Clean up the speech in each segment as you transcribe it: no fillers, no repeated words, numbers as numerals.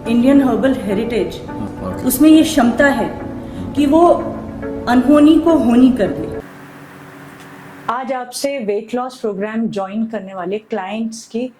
Indian herbal heritage, उसमें ये क्षमता है कि वो अनहोनी को होनी कर दे। आज आपसे वेट लॉस प्रोग्राम ज्वाइन करने वाले क्लाइंट्स की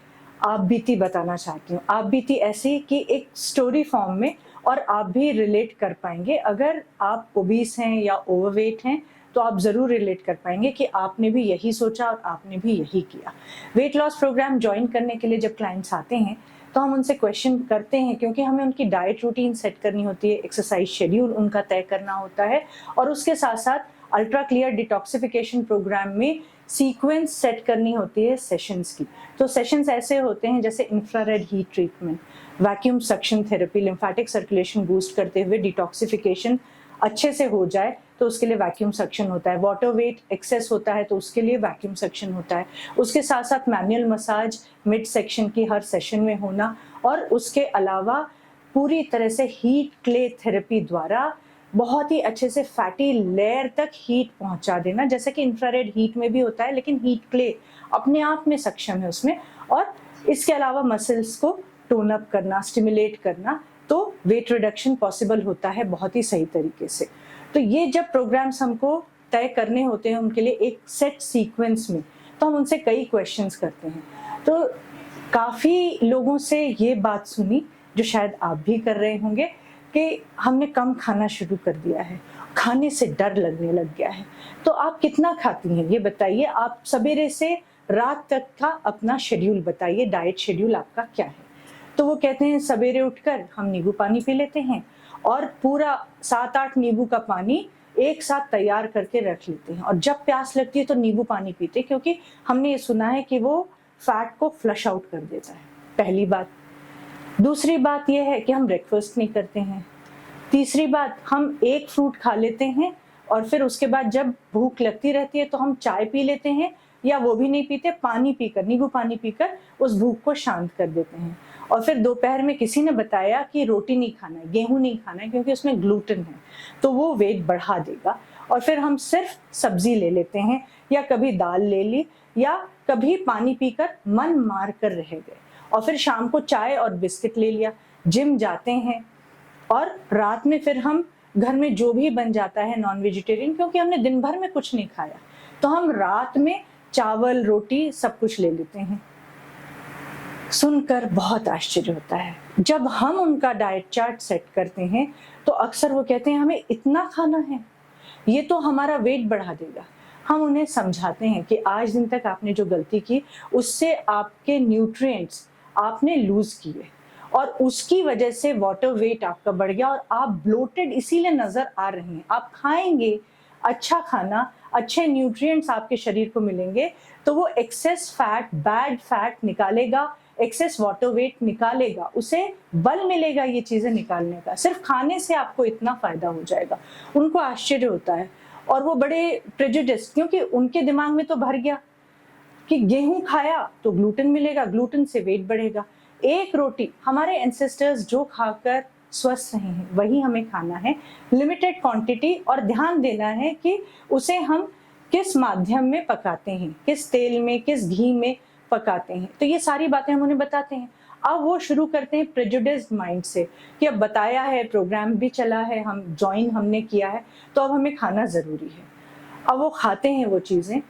आप बीती बताना चाहती हूँ। आप बीती ऐसी कि एक स्टोरी फॉर्म में, और आप भी रिलेट कर पाएंगे। अगर आप ओबीस हैं या ओवरवेट हैं तो आप ज़रूर रिलेट कर पाएंगे कि आपने भी यही सोचा और आपने भी यही किया। वेट लॉस प्रोग्राम ज्वाइन करने के लिए जब क्लाइंट्स आते हैं तो हम उनसे क्वेश्चन करते हैं, क्योंकि हमें उनकी डाइट रूटीन सेट करनी होती है, एक्सरसाइज शेड्यूल उनका तय करना होता है, और उसके साथ साथ अल्ट्रा क्लियर डिटॉक्सिफिकेशन प्रोग्राम में सीक्वेंस सेट करनी होती है सेशंस की। तो सेशंस ऐसे होते हैं जैसे infrared heat treatment, vacuum suction therapy, lymphatic circulation boost करते हुए डिटॉक्सिफिकेशन अच्छे से हो जाए तो उसके लिए वैक्यूम सक्शन होता है। वाटर वेट एक्सेस होता है तो उसके लिए वैक्यूम सक्शन होता है। उसके साथ साथ मैनुअल मसाज मिड सेक्शन की हर सेशन में होना, और उसके अलावा पूरी तरह से हीट क्ले थेरेपी द्वारा बहुत ही अच्छे से फैटी लेयर तक हीट पहुंचा देना, जैसे कि इंफ्रारेड हीट में भी होता है, लेकिन हीट क्ले अपने आप में सक्षम है उसमें। और इसके अलावा मसल्स को टोन अप करना, स्टिमुलेट करना, तो वेट रिडक्शन पॉसिबल होता है बहुत ही सही तरीके से। तो ये जब प्रोग्राम्स हमको तय करने होते हैं उनके लिए एक सेट सीक्वेंस में, तो हम उनसे कई क्वेश्चंस करते हैं। तो काफ़ी लोगों से ये बात सुनी, जो शायद आप भी कर रहे होंगे, कि हमने कम खाना शुरू कर दिया है, खाने से डर लगने लग गया है। तो आप कितना खाती हैं ये बताइए। आप सवेरे से रात तक का अपना शेड्यूल बताइए, डाइट शेड्यूल आपका क्या है। तो वो कहते हैं सवेरे उठकर हम नींबू पानी पी लेते हैं, और पूरा 7-8 नींबू का पानी एक साथ तैयार करके रख लेते हैं, और जब प्यास लगती है तो नींबू पानी पीते हैं, क्योंकि हमने ये सुना है कि वो फैट को फ्लश आउट कर देता है। पहली बात। दूसरी बात यह है कि हम ब्रेकफास्ट नहीं करते हैं। तीसरी बात, हम एक फ्रूट खा लेते हैं और फिर उसके बाद जब भूख लगती रहती है तो हम चाय पी लेते हैं, या वो भी नहीं पीते, पानी पीकर, नींबू पानी पीकर उस भूख को शांत कर देते हैं। और फिर दोपहर में किसी ने बताया कि रोटी नहीं खाना है, गेहूं नहीं खाना है, क्योंकि उसमें ग्लूटेन है, तो वो वेट बढ़ा देगा। और फिर हम सिर्फ सब्जी ले लेते हैं, या कभी दाल ले ली, या कभी पानी पीकर मन मार कर रह गए, और फिर शाम को चाय और बिस्किट ले लिया। जिम जाते हैं, और रात में फिर हम घर में जो भी बन जाता है नॉन वेजिटेरियन, क्योंकि हमने दिन भर में कुछ नहीं खाया, तो हम रात में चावल रोटी सब कुछ ले लेते हैं। सुनकर बहुत आश्चर्य होता है। जब हम उनका डाइट चार्ट सेट करते हैं तो अक्सर वो कहते हैं हमें इतना खाना है, ये तो हमारा वेट बढ़ा देगा। हम उन्हें समझाते हैं कि आज दिन तक आपने जो गलती की उससे आपके न्यूट्रिएंट्स आपने लूज किए, और उसकी वजह से वाटर वेट आपका बढ़ गया, और आप ब्लोटेड इसीलिए नजर आ रहे हैं। आप खाएंगे अच्छा खाना, अच्छे न्यूट्रिएंट्स आपके शरीर को मिलेंगे, तो वो एक्सेस फैट, बैड फैट निकालेगा, एक्सेस वाटर वेट निकालेगा, उसे बल मिलेगा ये चीजें निकालने का। सिर्फ खाने से आपको इतना फायदा हो जाएगा। उनको आश्चर्य होता है, और वो बड़े प्रेजुडिस, क्योंकि उनके दिमाग में तो भर गया कि गेहूं खाया तो ग्लूटेन मिलेगा, ग्लूटेन से वेट बढ़ेगा। एक रोटी, हमारे एंसेस्टर्स जो खाकर स्वस्थ रहे हैं वही हमें खाना है, लिमिटेड क्वांटिटी, और ध्यान देना है कि उसे हम किस माध्यम में पकाते हैं, किस तेल में, किस घी में पकाते हैं। तो ये सारी बातें हम उन्हें बताते हैं। अब वो शुरू करते हैं प्रेजुडिस्ड माइंड से कि अब बताया है, प्रोग्राम भी चला है, हम ज्वाइन हमने किया है, तो अब हमें खाना जरूरी है। अब वो खाते हैं वो चीजें।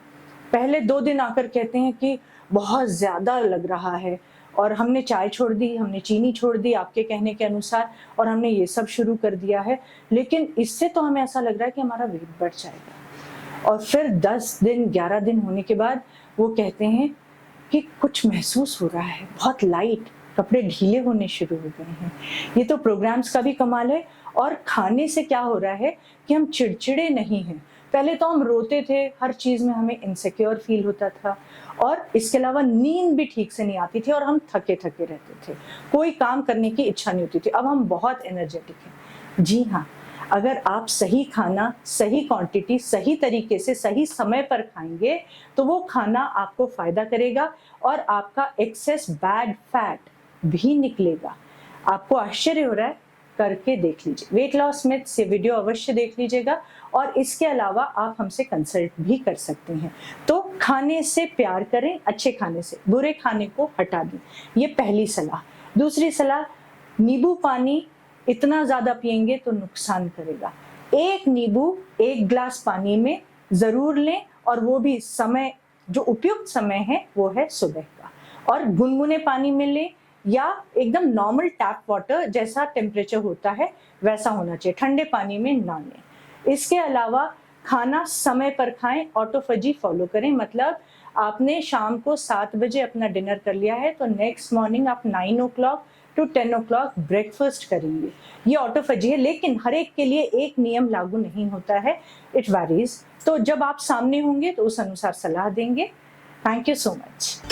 पहले 2 दिन आकर कहते हैं कि बहुत ज्यादा लग रहा है, और हमने चाय छोड़ दी, हमने चीनी छोड़ दी आपके कहने के अनुसार, और हमने ये सब शुरू कर दिया है, लेकिन इससे तो हमें ऐसा लग रहा है कि हमारा वेट बढ़ जाएगा। और फिर 10 दिन 11 दिन होने के बाद वो कहते हैं कि कुछ महसूस हो रहा है, बहुत लाइट, कपड़े ढीले होने शुरू हो गए हैं। ये तो प्रोग्राम्स का भी कमाल है। और खाने से क्या हो रहा है कि हम चिड़चिड़े नहीं हैं। पहले तो हम रोते थे, हर चीज में हमें इनसिक्योर फील होता था, और इसके अलावा नींद भी ठीक से नहीं आती थी, और हम थके थके रहते थे, कोई काम करने की इच्छा नहीं होती थी। अब हम बहुत एनर्जेटिक हैं। जी हाँ, अगर आप सही खाना, सही क्वांटिटी, सही तरीके से, सही समय पर खाएंगे तो वो खाना आपको फायदा करेगा, और आपका एक्सेस बैड फैट भी निकलेगा। आपको आश्चर्य हो रहा है, करके देख लीजिए। वेट लॉस मिथ्स ये वीडियो अवश्य देख लीजिएगा, और इसके अलावा आप हमसे कंसल्ट भी कर सकते हैं। तो खाने से प्यार करें, अच्छे खाने से, बुरे खाने को हटा दें, ये पहली सलाह। दूसरी सलाह, नींबू पानी इतना ज़्यादा पिएंगे तो नुकसान करेगा। एक नींबू 1 ग्लास पानी में ज़रूर लें, और वो भी समय, जो उपयुक्त समय है वो है सुबह का, और गुनगुने पानी में लें या एकदम नॉर्मल टैप वाटर जैसा टेम्परेचर होता है वैसा होना चाहिए, ठंडे पानी में ना लें। इसके अलावा खाना समय पर खाएं, ऑटोफेजी फॉलो करें, मतलब आपने शाम को 7 बजे अपना डिनर कर लिया है तो नेक्स्ट मॉर्निंग आप 9 o'clock to 10 o'clock ब्रेकफास्ट करेंगे। ये ऑटोफेजी है, लेकिन हर एक के लिए एक नियम लागू नहीं होता है, इट वैरीज। तो जब आप सामने होंगे तो उस अनुसार सलाह देंगे। Thank you so much.